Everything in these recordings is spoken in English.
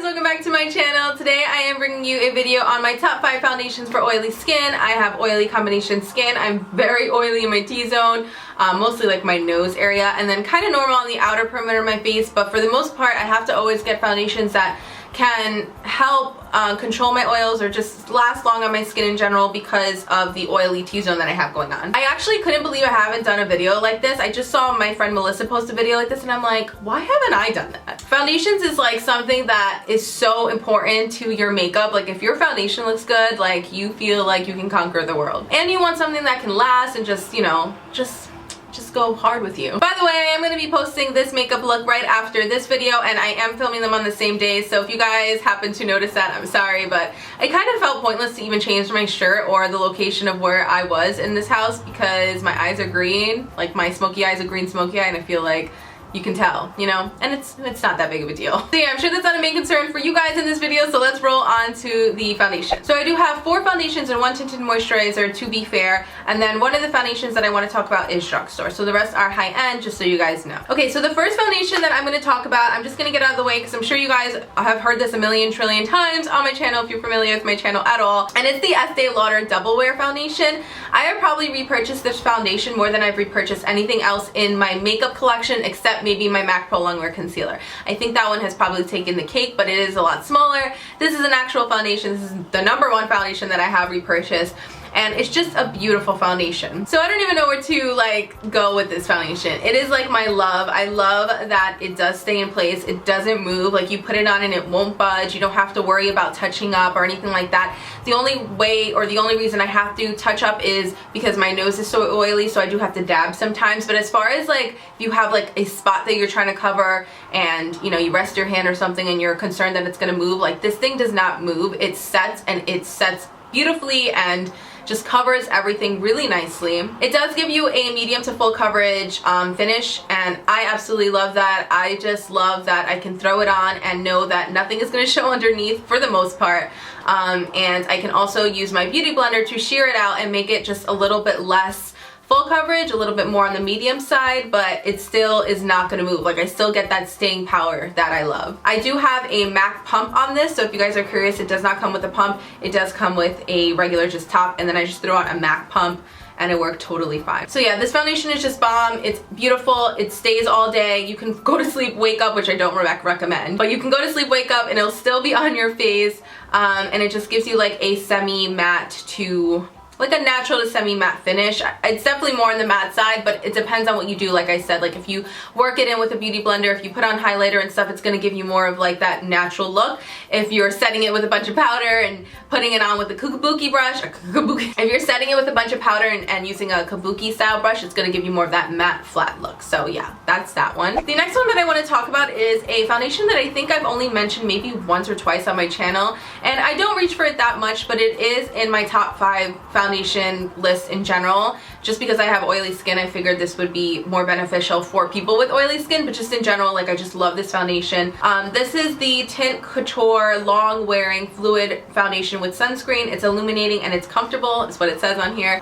guys, welcome back to my channel. Today I am bringing you a video on my top 5 foundations for oily skin. I have oily combination skin. I'm very oily in my T-zone, mostly like my nose area, and then kind of normal on the outer perimeter of my face, but for the most part I have to always get foundations that can help control my oils or just last long on my skin in general because of the oily T-zone that I have going on. I actually couldn't believe I haven't done a video like this. I just saw my friend Melissa post a video like this and I'm like, why haven't I done that? Foundations is like something that is so important to your makeup. Like if your foundation looks good, like you feel like you can conquer the world. And you want something that can last and just, you know, just go hard with you. By the way, I am going to be posting this makeup look right after this video, and I am filming them on the same day, so if you guys happen to notice that, I'm sorry, but it kind of felt pointless to even change my shirt or the location of where I was in this house because my eyes are green, like my smoky eyes are green smoky eye, and I feel like you can tell, you know, and it's not that big of a deal. So yeah, I'm sure that's not a main concern for you guys in this video, so let's roll on to the foundation. So I do have 4 foundations and 1 tinted moisturizer, to be fair, and then one of the foundations that I want to talk about is drugstore. So the rest are high-end, just so you guys know. Okay, so the first foundation that I'm going to talk about, I'm just going to get out of the way because I'm sure you guys have heard this a million trillion times on my channel if you're familiar with my channel at all, and it's the Estee Lauder Double Wear Foundation. I have probably repurchased this foundation more than I've repurchased anything else in my makeup collection except maybe my MAC Pro Longwear Concealer. I think that one has probably taken the cake, but it is a lot smaller. This is an actual foundation. This is the #1 foundation that I have repurchased, and it's just a beautiful foundation. So I don't even know where to like go with this foundation. It is like my love. I love that it does stay in place. It doesn't move. Like you put it on and it won't budge. You don't have to worry about touching up or anything like that. The only way or the only reason I have to touch up is because my nose is so oily, so I do have to dab sometimes. But as far as like if you have like a spot that you're trying to cover and you know you rest your hand or something and you're concerned that it's gonna move, like this thing does not move. It sets, and it sets beautifully and just covers everything really nicely. It does give you a medium to full coverage finish, and I absolutely love that. I just love that I can throw it on and know that nothing is going to show underneath for the most part, and I can also use my beauty blender to shear it out and make it just a little bit less full coverage, a little bit more on the medium side, but it still is not going to move. Like I still get that staying power that I love. I do have a MAC pump on this, so if you guys are curious, it does not come with a pump. It does come with a regular just top, and then I just throw on a MAC pump and it worked totally fine. So yeah, this foundation is just bomb. It's beautiful. It stays all day. You can go to sleep, wake up, which I don't recommend, but you can go to sleep, wake up, and it'll still be on your face, and it just gives you like a semi-matte to like a natural to semi-matte finish. It's definitely more on the matte side, but it depends on what you do. Like I said, like if you work it in with a beauty blender, if you put on highlighter and stuff, it's going to give you more of like that natural look. If you're setting it with a bunch of powder and putting it on with a kabuki brush, if you're setting it with a bunch of powder and using a kabuki style brush, it's going to give you more of that matte flat look. So yeah, that's that one. The next one that I want to talk about is a foundation that I think I've only mentioned maybe once or twice on my channel, and I don't reach for it that much, but it is in my top 5 foundation list in general. Just because I have oily skin, I figured this would be more beneficial for people with oily skin, but just in general, like I just love this foundation. This is the Tint Couture Long Wearing Fluid Foundation with Sunscreen. It's illuminating and it's comfortable, is what it says on here.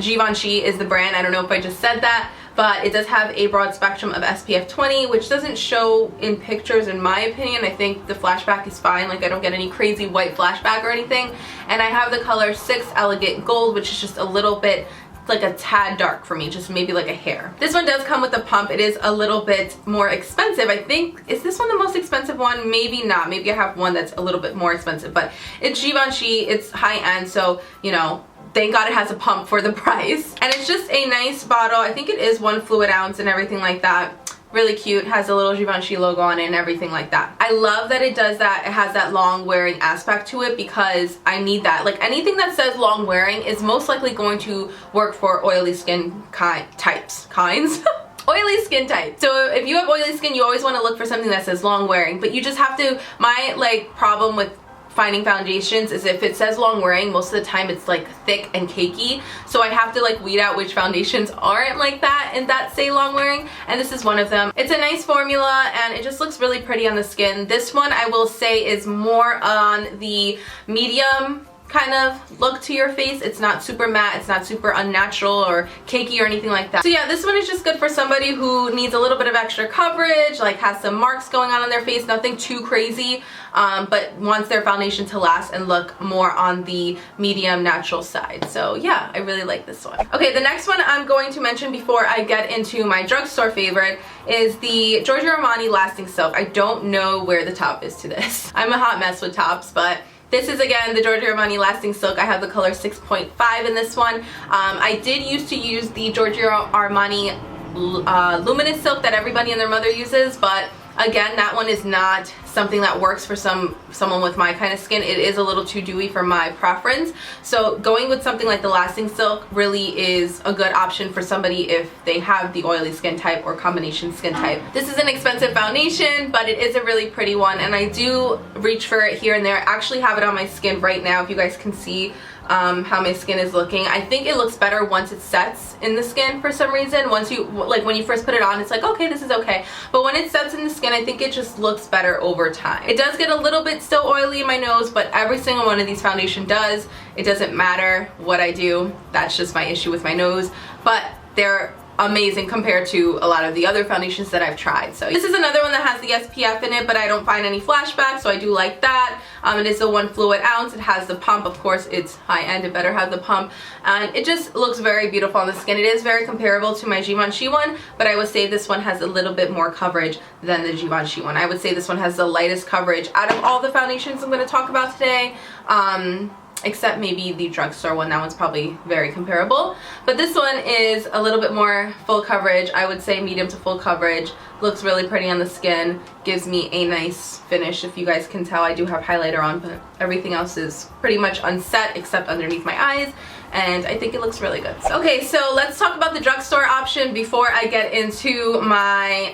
Givenchy is the brand. I don't know if I just said that, but it does have a broad spectrum of SPF 20, which doesn't show in pictures in my opinion. I think the flashback is fine, like I don't get any crazy white flashback or anything. And I have the color 6 Elegant Gold, which is just a little bit like a tad dark for me, just maybe like a hair. This one does come with a pump. It is a little bit more expensive. I think, is this one the most expensive one? Maybe not. Maybe I have one that's a little bit more expensive, but it's Givenchy, it's high-end, so you know, thank God it has a pump for the price. And it's just a nice bottle. I think it is 1 fluid ounce and everything like that. Really cute. Has a little Givenchy logo on it and everything like that. I love that it does that. It has that long wearing aspect to it because I need that. Like anything that says long wearing is most likely going to work for oily skin kinds. Oily skin type. So if you have oily skin, you always want to look for something that says long wearing, but you just have to, my like problem with finding foundations is if it says long wearing, most of the time it's like thick and cakey, so I have to like weed out which foundations aren't like that and that say long wearing, and this is one of them. It's a nice formula and it just looks really pretty on the skin. This one I will say is more on the medium kind of look to your face. It's not super matte, it's not super unnatural or cakey or anything like that. So yeah, this one is just good for somebody who needs a little bit of extra coverage, like has some marks going on their face, nothing too crazy, but wants their foundation to last and look more on the medium natural side. So yeah, I really like this one. Okay, the next one I'm going to mention before I get into my drugstore favorite is the Giorgio Armani Lasting Silk. I don't know where the top is to this. I'm a hot mess with tops, but this is again the Giorgio Armani Lasting Silk. I have the color 6.5 in this one. I did used to use the Giorgio Armani Luminous Silk that everybody and their mother uses, but again, that one is not something that works for someone with my kind of skin. It is a little too dewy for my preference. So going with something like the Lasting Silk really is a good option for somebody if they have the oily skin type or combination skin type. This is an expensive foundation, but it is a really pretty one, and I do reach for it here and there. I actually have it on my skin right now, if you guys can see how my skin is looking. I think it looks better once it sets in the skin for some reason. Once you, like when you first put it on, it's like, okay, this is okay. But when it sets in the skin, I think it just looks better over time. It does get a little bit still oily in my nose, but every single one of these foundation does. It doesn't matter what I do. That's just my issue with my nose. But they're amazing compared to a lot of the other foundations that I've tried. So this is another one that has the SPF in it, but I don't find any flashbacks, so I do like that. It is a 1 fluid ounce. It has the pump. Of course, it's high-end. It better have the pump. And it just looks very beautiful on the skin. It is very comparable to my Givenchy one, but I would say this one has a little bit more coverage than the Givenchy one. I would say this one has the lightest coverage out of all the foundations I'm going to talk about today. Except maybe the drugstore one. That one's probably very comparable. But this one is a little bit more full coverage. I would say medium to full coverage. Looks really pretty on the skin. Gives me a nice finish. If you guys can tell, I do have highlighter on, but everything else is pretty much unset except underneath my eyes. And I think it looks really good. Okay, so let's talk about the drugstore option before I get into my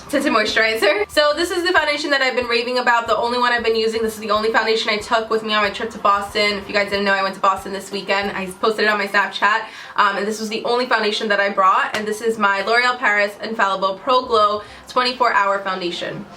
tinted moisturizer. So this is the foundation that I've been raving about, the only one I've been using. This is the only foundation I took with me on my trip to Boston. If you guys didn't know, I went to Boston this weekend. I posted it on my Snapchat, and this was the only foundation that I brought, and this is my L'Oreal Paris Infallible Pro Glow 24-hour foundation.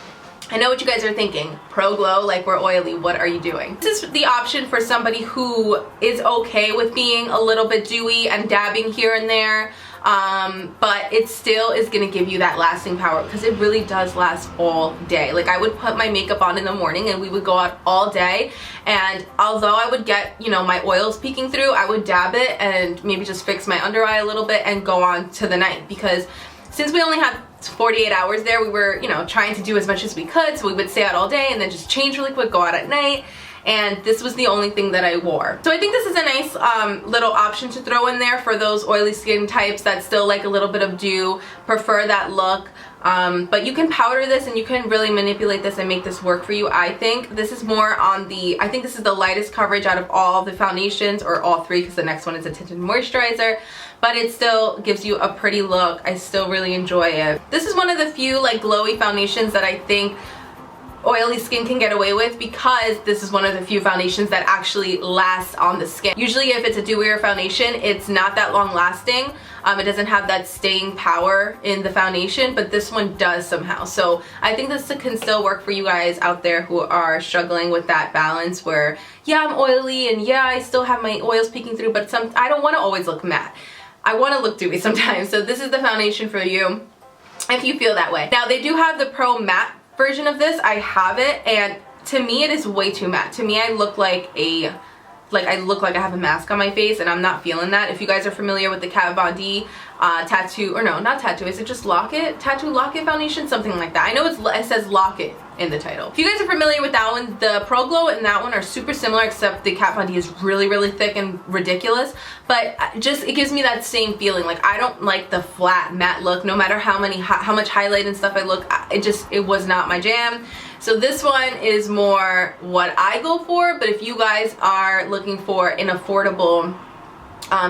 I know what you guys are thinking. Pro Glow, like we're oily, what are you doing? This is the option for somebody who is okay with being a little bit dewy and dabbing here and there, but it still is gonna give you that lasting power because it really does last all day. Like I would put my makeup on in the morning and we would go out all day, and although I would get, you know, my oils peeking through, I would dab it and maybe just fix my under eye a little bit and go on to the night, because since we only had 48 hours there, we were, you know, trying to do as much as we could, so we would stay out all day and then just change really quick, go out at night, and this was the only thing that I wore. So I think this is a nice little option to throw in there for those oily skin types that still like a little bit of dew, prefer that look. But you can powder this and you can really manipulate this and make this work for you. I think this is more on the, I think this is the lightest coverage out of all the foundations, or all three, because the next one is a tinted moisturizer, but it still gives you a pretty look. I still really enjoy it. This is one of the few like glowy foundations that I think oily skin can get away with, because this is one of the few foundations that actually lasts on the skin. Usually if it's a dewier foundation, it's not that long lasting. It doesn't have that staying power in the foundation, but this one does somehow. So I think this can still work for you guys out there who are struggling with that balance where, yeah, I'm oily and yeah, I still have my oils peeking through, but I don't want to always look matte. I want to look dewy sometimes. So this is the foundation for you if you feel that way. Now they do have the Pro Matte version of this. I have it, and to me it is way too matte. To me I look like I have a mask on my face, and I'm not feeling that. If you guys are familiar with the Kat Von D tattoo, or no, not tattoo, is it just Lock-It? Tattoo Lock-It foundation? Something like that. I know it says Lock-It in the title. If you guys are familiar with that one, the Pro Glow and that one are super similar, except the Kat Von D is really, really thick and ridiculous, but just, it gives me that same feeling. Like, I don't like the flat matte look, no matter how much highlight and stuff I look, it was not my jam. So this one is more what I go for, but if you guys are looking for an affordable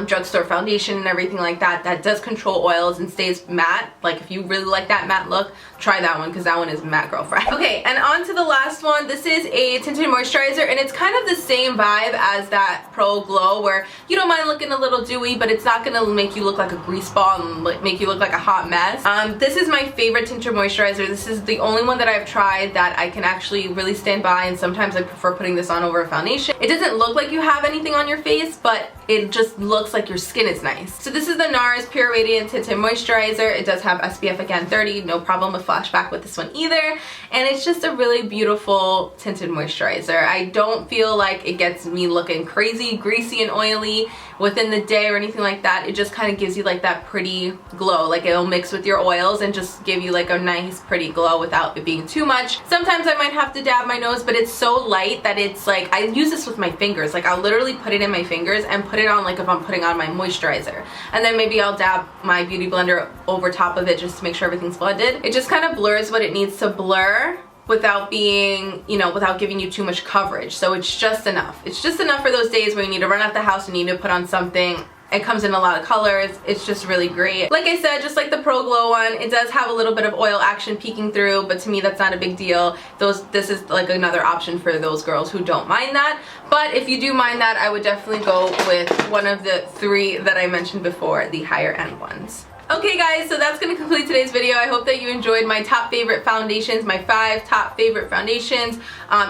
drugstore foundation and everything like that, that does control oils and stays matte, like if you really like that matte look, try that one, because that one is matte girlfriend. Okay, and on to the last last one. This is a tinted moisturizer, and it's kind of the same vibe as that Pro Glow, where you don't mind looking a little dewy, but it's not gonna make you look like a grease ball and make you look like a hot mess. This is my favorite tinted moisturizer. This is the only one that I've tried that I can actually really stand by, and sometimes I prefer putting this on over a foundation. It doesn't look like you have anything on your face, but it just looks like your skin is nice. So this is the NARS Pure Radiant Tinted Moisturizer. It does have SPF again 30, no problem with flashback with this one either, and it's just a really beautiful tinted moisturizer. I don't feel like it gets me looking crazy greasy and oily within the day or anything like that. It just kind of gives you like that pretty glow, like it'll mix with your oils and just give you like a nice pretty glow without it being too much. Sometimes I might have to dab my nose, but it's so light that it's like, I use this with my fingers. Like I'll literally put it in my fingers and put it on like if I'm putting on my moisturizer, and then maybe I'll dab my beauty blender over top of it just to make sure everything's blended. It just kind of blurs what it needs to blur without being, you know, without giving you too much coverage. So it's just enough. It's just enough for those days where you need to run out the house and you need to put on something. It comes in a lot of colors. It's just really great. Like I said, just like the Pro Glow one, it does have a little bit of oil action peeking through, but to me that's not a big deal. This is like another option for those girls who don't mind that. But if you do mind that, I would definitely go with one of the three that I mentioned before, the higher end ones. Okay guys, so that's going to complete today's video. I hope that you enjoyed my top favorite foundations, my 5 top favorite foundations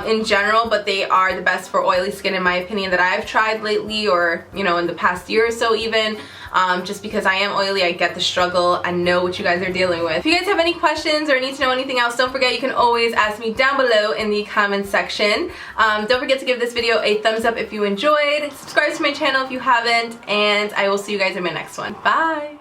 in general, but they are the best for oily skin in my opinion that I've tried lately, or you know, in the past year or so even. Just because I am oily, I get the struggle. I know what you guys are dealing with. If you guys have any questions or need to know anything else, don't forget you can always ask me down below in the comments section. Don't forget to give this video a thumbs up if you enjoyed. Subscribe to my channel if you haven't, and I will see you guys in my next one. Bye!